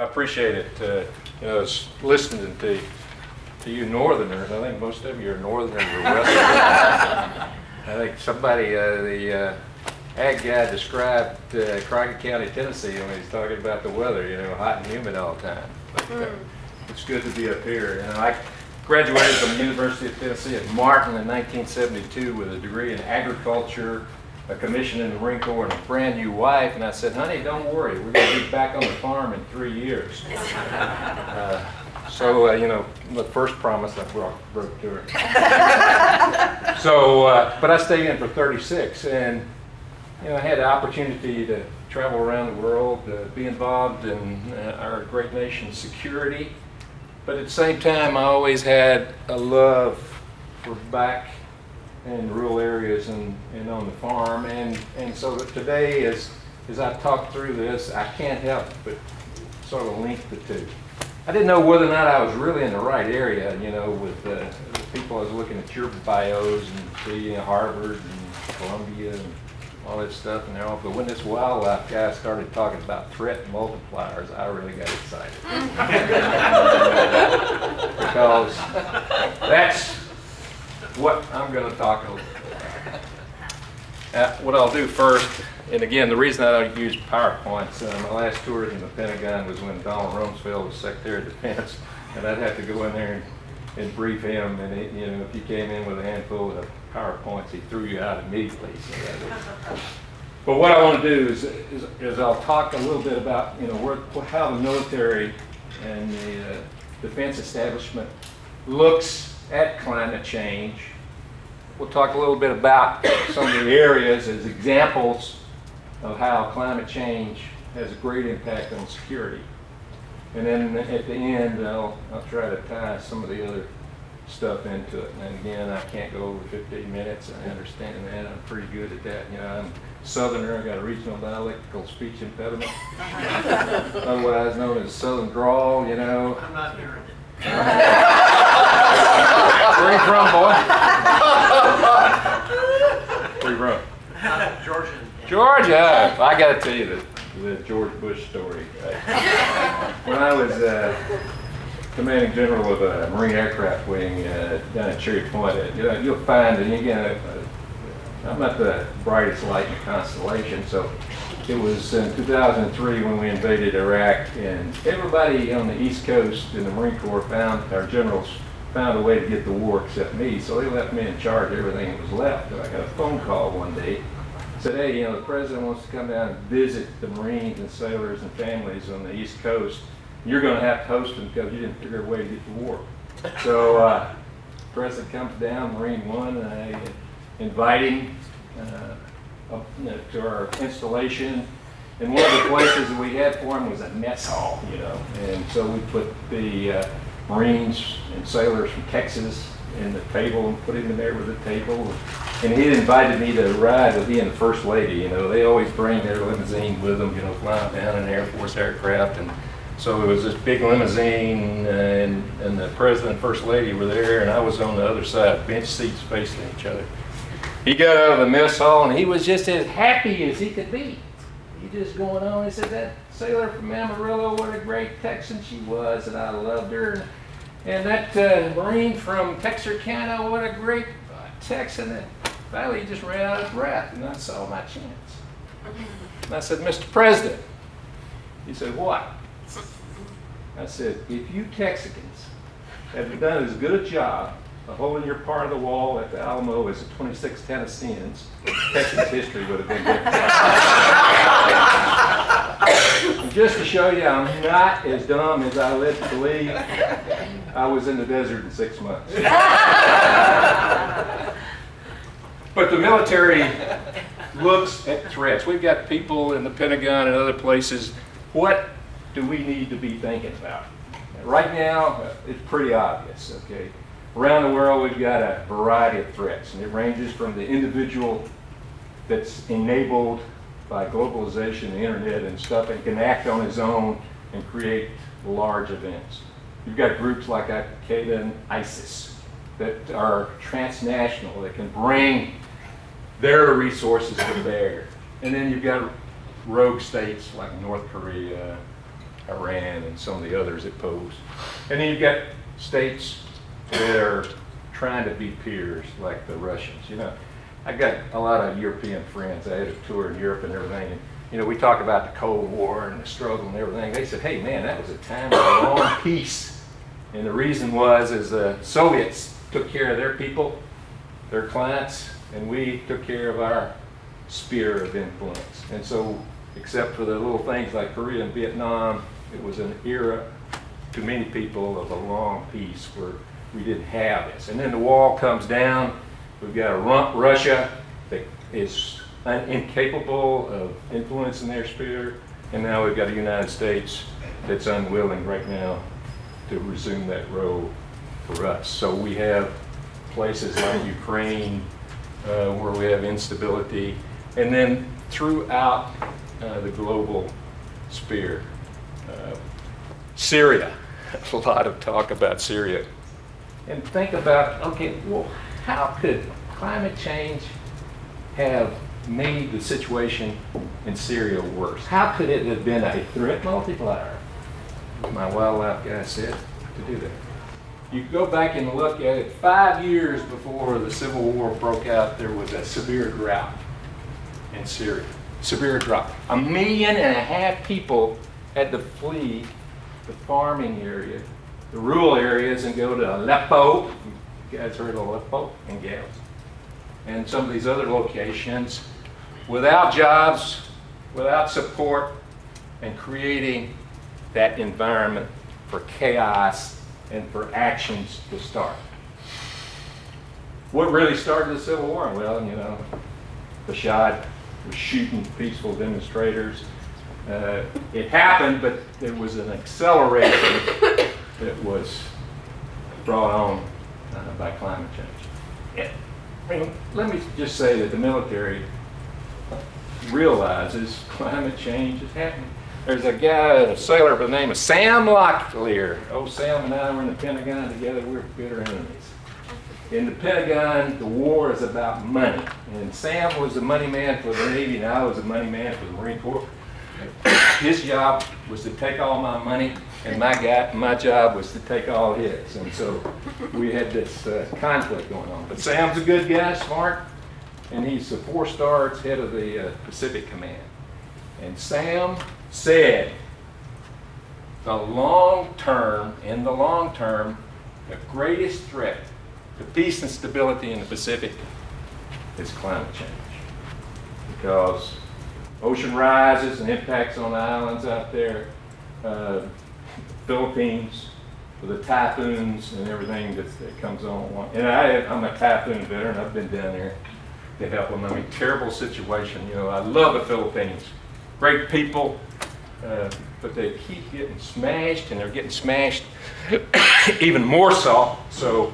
I appreciate it. Listening to you Northerners. I think most of you are Northerners or Westerners. I think somebody, the ag guy described Crockett County, Tennessee when he's talking about the weather, hot and humid all the time. But it's good to be up here. I graduated from the University of Tennessee at Martin in 1972 with a degree in agriculture, a commission in the Marine Corps, and a brand new wife. And I said, honey, don't worry, we're going to be back on the farm in 3 years. The first promise I broke to her. But I stayed in for 36, and I had the opportunity to travel around the world, be involved in our great nation's security. But at the same time, I always had a love for back in rural areas and on the farm. And so that today, as I talk through this, I can't help but sort of link the two. I didn't know whether or not I was really in the right area, with the people I was looking at your bios and see Harvard and Columbia and all that stuff and all. But when this wildlife guy started talking about threat multipliers, I really got excited. Because that's what I'm going to talk a little bit about. What I'll do first, and again, the reason I don't use PowerPoints, my last tour in the Pentagon was when Donald Rumsfeld was Secretary of Defense, and I'd have to go in there and brief him, and if you came in with a handful of PowerPoints, he threw you out immediately. But what I want to do is I'll talk a little bit about how the military and the defense establishment looks at climate change. We'll talk a little bit about some of the areas as examples of how climate change has a great impact on security. And then at the end, I'll try to tie some of the other stuff into it. And again, I can't go over 15 minutes. I understand that. I'm pretty good at that. I'm Southerner. I got a regional dialectical speech impediment, otherwise known as Southern drawl. I'm not hearing it. Where you from, boy? Where you from? Georgia. Georgia. I got to tell you the George Bush story. When I was commanding general of a Marine aircraft wing down at Cherry Point, you'll find, and again, I'm not the brightest light in the constellation, so it was in 2003 when we invaded Iraq, and everybody on the East Coast in the Marine Corps our generals found a way to get the war except me, so they left me in charge of everything that was left. And I got a phone call one day, said, hey, the president wants to come down and visit the Marines and sailors and families on the East Coast. You're going to have to host them because you didn't figure a way to get the war. So the president comes down, Marine One, and I invite him to our installation. And one of the places that we had for him was a mess hall, And so we put the Marines and sailors from Texas in the table and put him in there with the table. And he invited me to ride with he and the First Lady. They always bring their limousine with them, flying down in an Air Force aircraft. And so it was this big limousine, and the President and First Lady were there, and I was on the other side, bench seats facing each other. He got out of the mess hall, and he was just as happy as he could be. He just going on, he said, that sailor from Amarillo, what a great Texan she was, and I loved her. And that Marine from Texarkana, what a great Texan. And finally, he just ran out of breath, and I saw my chance. And I said, Mr. President. He said, what? I said, if you Texicans had done as good a job of holding your part of the wall at the Alamo as the 26 Tennesseans, Texas history would have been different. Just to show you I'm not as dumb as I led to believe, I was in the desert in 6 months. But the military looks at threats. We've got people in the Pentagon and other places. What do we need to be thinking about? Right now, it's pretty obvious, okay? Around the world, we've got a variety of threats, and it ranges from the individual that's enabled by globalization, the internet and stuff, and can act on his own and create large events. You've got groups like Al-Qaeda and ISIS that are transnational, that can bring their resources to bear. And then you've got rogue states like North Korea, Iran and some of the others it posed. And then you've got states that are trying to be peers, like the Russians. You know, I got a lot of European friends. I had a tour in Europe and everything. And, you know, we talk about the Cold War and the struggle and everything. They said, hey man, that was a time of a long peace. And the reason was is the Soviets took care of their people, their clients, and we took care of our sphere of influence. And so, except for the little things like Korea and Vietnam, it was an era to many people of a long peace where we didn't have this. And then the wall comes down. We've got a Russia that is incapable of influencing their sphere. And now we've got a United States that's unwilling right now to resume that role for us. So we have places like Ukraine where we have instability. And then throughout the global sphere, Syria, a lot of talk about Syria. And think about, okay, well, how could climate change have made the situation in Syria worse? How could it have been a threat multiplier, as my wildlife guy said, to do that? You go back and look at it, 5 years before the Civil War broke out, there was a severe drought in Syria. Severe drought. 1.5 million people had to flee the farming area, the rural areas, and go to Aleppo. You guys heard of Aleppo and gals? And some of these other locations without jobs, without support, and creating that environment for chaos and for actions to start. What really started the Civil War? Well, you know, Bashar was shooting peaceful demonstrators. It happened, but there was an acceleration that was brought on by climate change. I mean, let me just say that the military realizes climate change is happening. There's a guy, a sailor by the name of Sam Locklear. Oh, Sam and I were in the Pentagon together. We're bitter enemies. In the Pentagon, the war is about money. And Sam was the money man for the Navy, and I was the money man for the Marine Corps. His job was to take all my money, and my job was to take all his. And so we had this conflict going on. But Sam's a good guy, smart, and he's a 4-star head of the Pacific Command. And Sam said, in the long term, the greatest threat to peace and stability in the Pacific is climate change. Because ocean rises and impacts on the islands out there, Philippines, with the typhoons and everything that comes on. And I'm a typhoon veteran. I've been down there to help them. I mean, terrible situation. You know, I love the Philippines. Great people, but they keep getting smashed, and they're getting smashed even more so. So,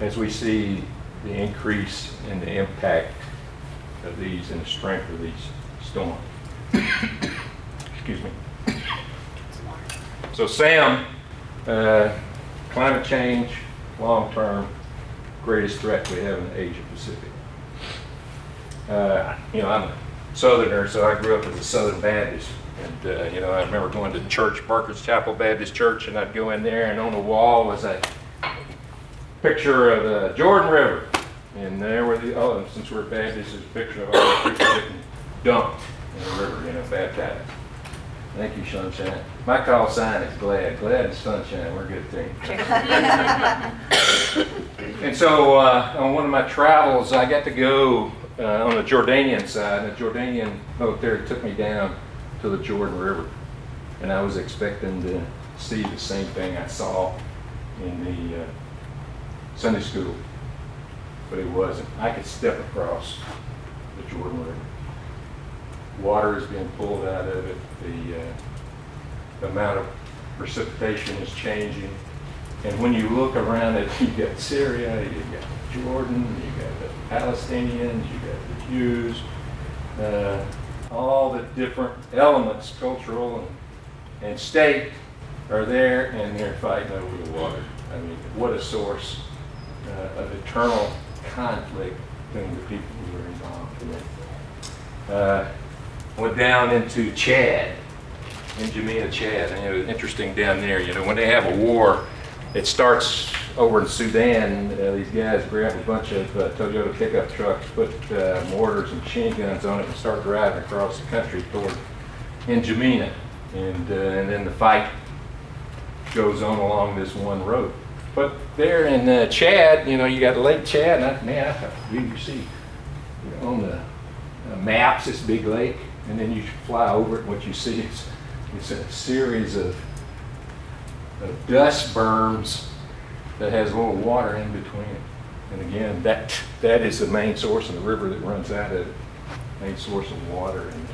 as we see the increase in the impact of these and the strength of these storms. Excuse me. So Sam, climate change, long term, greatest threat we have in the Asia Pacific. You know, I'm a Southerner, so I grew up as a Southern Baptist. And, you know, I remember going to church, Barker's Chapel Baptist Church, and I'd go in there, and on the wall was a picture of the Jordan River. And there were since we're Baptists, there's a picture of all the people getting dumped in the river, you know, baptized. Thank you, Sunshine. My call sign is Glad. Glad and Sunshine, we're a good team. And so on one of my travels, I got to go on the Jordanian side, and the Jordanian military took me down to the Jordan River. And I was expecting to see the same thing I saw in the Sunday school, but it wasn't. I could step across the Jordan River. Water is being pulled out of it. The amount of precipitation is changing. And when you look around it, you've got Syria, you've got Jordan, you've got the Palestinians, you've got the Jews, all the different elements, cultural and state, are there, and they're fighting over the water. I mean, what a source of eternal conflict between the people who are involved in it. Went down into Chad. in Jamena, Chad. And it was interesting down there, you know, when they have a war, it starts over in Sudan. These guys grab a bunch of Toyota pickup trucks, put mortars and machine guns on it, and start driving across the country toward in Jamena. And then the fight goes on along this one road. But there in Chad, you know, you got Lake Chad, and you see on the maps this big lake, and then you fly over it, and what you see is it's a series of dust berms that has a little water in between it. And again, that is the main source of the river that runs out of it, main source of water. And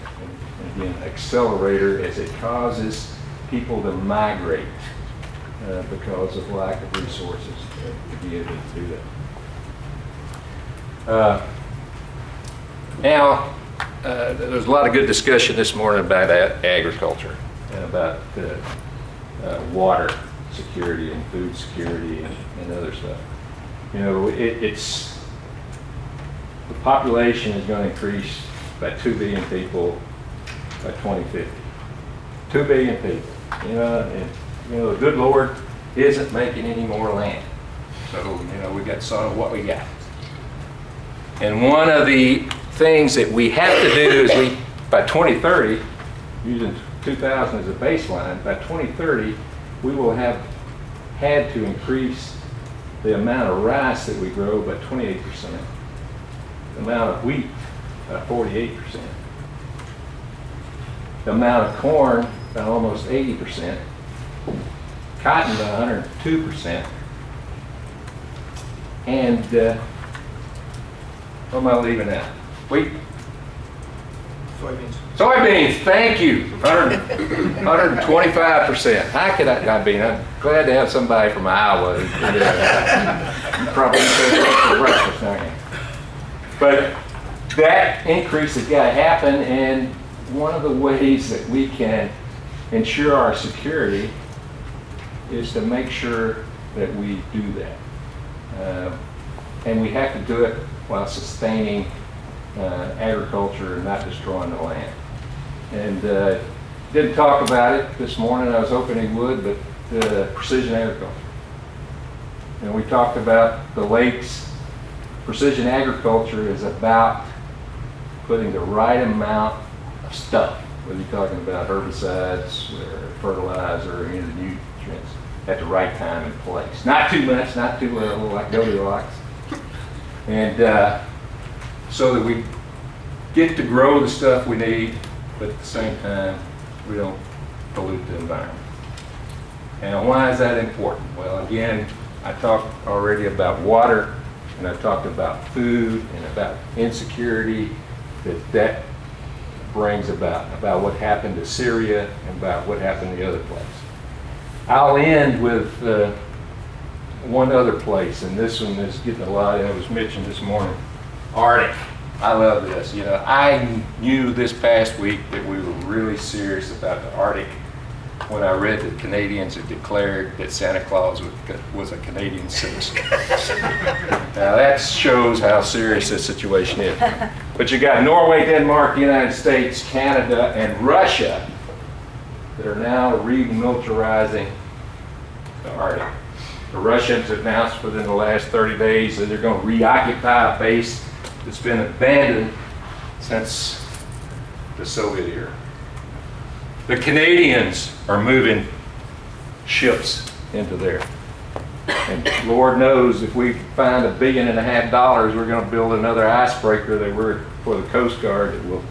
again, accelerator as it causes people to migrate because of lack of resources to be able to do that. Now, there's a lot of good discussion this morning about agriculture and about water security and food security and other stuff. You know, it's the population is going to increase by 2 billion people by 2050. 2 billion people. You know, and you know the good Lord isn't making any more land. So you know we got sort of what we got. And one of the things that we have to do is by 2030, using 2000 as a baseline, by 2030 we will have had to increase the amount of rice that we grow by 28%, the amount of wheat by 48%, the amount of corn by almost 80%, cotton by 102%, and what am I leaving out? Wheat? Soybeans. Soybeans, thank you, 125%. How could I be? I'm glad to have somebody from Iowa. Probably for breakfast, aren't you? But that increase has got to happen, and one of the ways that we can ensure our security is to make sure that we do that. And we have to do it while sustaining agriculture and not destroying the land. And didn't talk about it this morning. I was hoping he would, but precision agriculture. And we talked about the lakes. Precision agriculture is about putting the right amount of stuff, whether you're talking about herbicides or fertilizer or any of the nutrients, at the right time and place. Not too much, not too little, like Goldilocks. And so that we get to grow the stuff we need, but at the same time, we don't pollute the environment. And why is that important? Well, again, I talked already about water, and I talked about food and about insecurity that brings about what happened to Syria and about what happened to the other place. I'll end with one other place, and this one is getting a lot, it was mentioned this morning, Arctic. I love this. You know, I knew this past week that we were really serious about the Arctic when I read that Canadians had declared that Santa Claus was a Canadian citizen. Now that shows how serious this situation is. But you got Norway, Denmark, the United States, Canada, and Russia that are now remilitarizing the Arctic. The Russians announced within the last 30 days that they're going to reoccupy a base that's been abandoned since the Soviet era. The Canadians are moving ships into there. And Lord knows if we find $1.5 billion, we're going to build another icebreaker that we're for the Coast Guard that will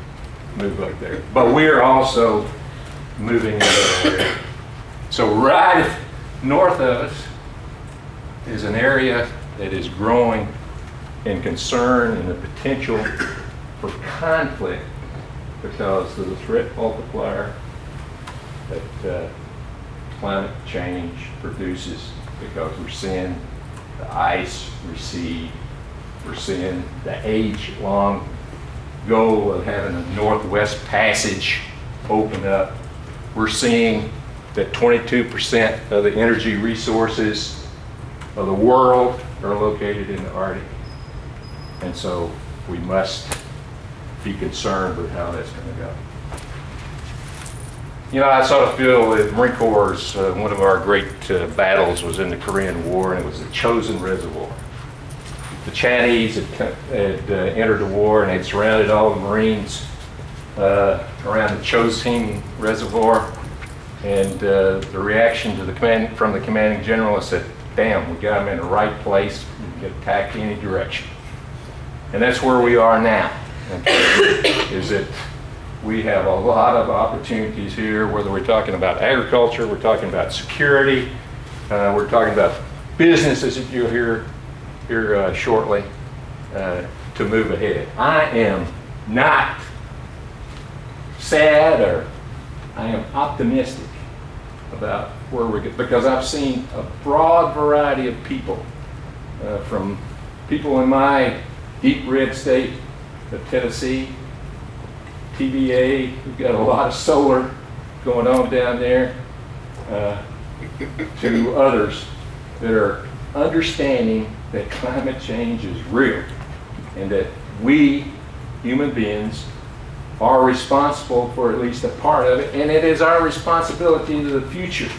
move like there. But we're also moving into that area. So right north of us is an area that is growing in concern and the potential for conflict because of the threat multiplier that climate change produces, because we're seeing the ice recede, we're seeing the age-long goal of having a Northwest Passage open up. We're seeing that 22% of the energy resources of the world are located in the Arctic. And so we must be concerned with how that's going to go. I sort of feel that Marine Corps, one of our great battles was in the Korean War, and it was the Chosin Reservoir. The Chinese had entered the war, and they'd surrounded all the Marines around the Chosin Reservoir. And the reaction to from the commanding general is that, damn, we got them in the right place, we can get attacked any direction. And that's where we are now, is that we have a lot of opportunities here, whether we're talking about agriculture, we're talking about security, we're talking about businesses that you'll hear here shortly, to move ahead. I am not sad, or I am optimistic about where we're going, because I've seen a broad variety of people, from people in my deep red state of Tennessee, TVA, we've got a lot of solar going on down there, to others that are understanding that climate change is real, and that we, human beings, are responsible for at least a part of it, and it is our responsibility to the future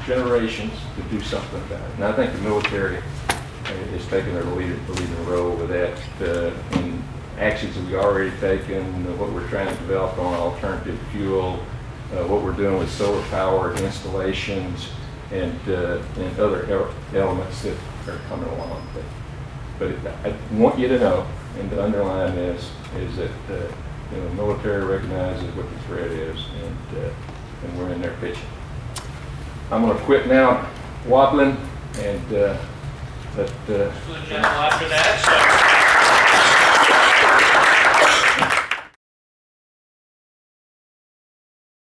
generations to do something about it. And I think the military is taking their leading role with that, in actions that we've already taken, what we're trying to develop on alternative fuel, what we're doing with solar power installations, and other elements that are coming along. But I want you to know, and to underline this, is that the military recognizes what the threat is, and we're in there pitching. I'm going to quit now wobbling and let. The general after that. So.